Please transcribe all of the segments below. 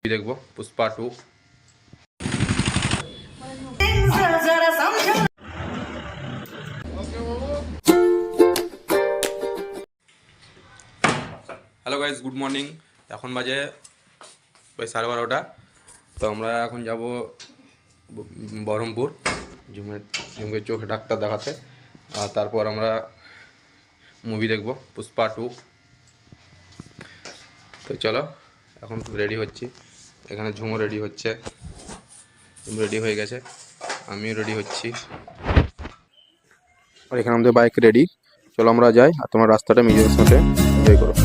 দেখবো Pushpa 2। Hello guys, good morning. এখন বাজে ওই 12:30। তো আমরা এখন যাব বহরমপুর ঝুমের চোখে ডাক্তার দেখাতে, আর তারপর আমরা মুভি দেখবো পুষ্পা 2। তো চলো এখন রেডি হচ্ছি। এখানে ঝুমও রেডি হচ্ছে, রেডি হয়ে গেছে, আমিও রেডি হচ্ছি। আর এখানে আমাদের বাইক রেডি। চলো আমরা যাই, আর তোমার রাস্তাটা নিজেদের সাথে এনজয় করো।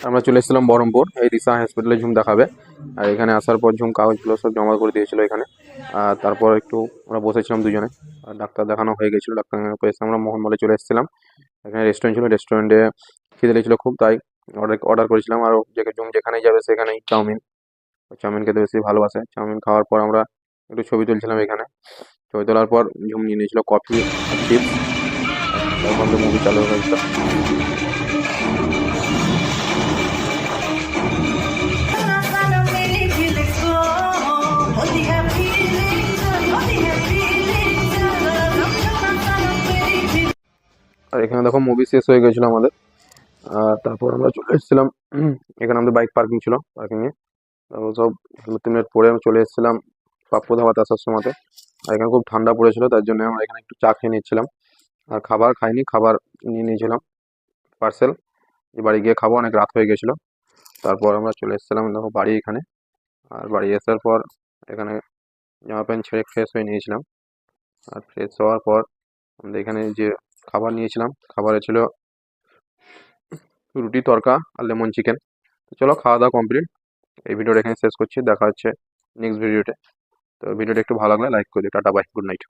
আমরা চলে এসেছিলাম বহরমপুর, এই রিসা হসপিটালে ঝুম দেখাবে। আর এখানে আসার পর ঝুম কাগজগুলো সব জমা করে দিয়েছিল এখানে। আর তারপর একটু আমরা বসেছিলাম দুজনে, আর ডাক্তার দেখানো হয়ে গেছিলো। ডাক্তার দেখানোর পর এসে আমরা মোহনমলে চলে এসেছিলাম। এখানে রেস্টুরেন্ট ছিল, রেস্টুরেন্টে খিদে লেগেছিলো খুব, তাই অর্ডার করেছিলাম। আর ঝুম যেখানেই যাবে সেখানেই চাউমিন খেতে বেশি ভালোবাসে। চাউমিন খাওয়ার পর আমরা একটু ছবি তুলছিলাম এখানে। ছবি তোলার পর ঝুম নিয়ে নিয়েছিল কফি আর চিপস। তারপর মুভি চালু হয়ে গেছিল। আর এখানে দেখো মুভি শেষ হয়ে গেছিলো আমাদের। আর তারপর আমরা চলে এসেছিলাম, এখানে আমাদের বাইক পার্কিং ছিল, পার্কিংয়ে সব 2-3 মিনিট পরে আমি চলে এসেছিলাম পাপ্পু ধাবাতে আসার সময়তে। আর এখানে খুব ঠান্ডা পড়েছিল, তার জন্য আমরা এখানে একটু চা খেয়ে নিচ্ছিলাম। আর খাবার খাইনি, খাবার নিয়ে নিয়েছিলাম পার্সেল, যে বাড়ি গিয়ে খাবো, অনেক রাত হয়ে গেছিলো। তারপর আমরা চলে এসেছিলাম দেখো বাড়ি এখানে। আর বাড়ি আসার পর এখানে জামা প্যান্ট ছেড়ে ফ্রেশ হয়ে নিয়েছিলাম। আর ফ্রেশ হওয়ার পর আমাদের এখানে যে খাবার নিয়েছিলাম, খাবারে ছিল রুটি, তড়কা আর লেমন চিকেন। তো চলো খাওয়া দাওয়া কমপ্লিট। এই ভিডিওটা এখানে শেষ করছি, দেখা হচ্ছে নেক্সট ভিডিওতে। তো ভিডিওটা একটু ভালো লাগলে লাইক করে দিও। Tata, bye, good night.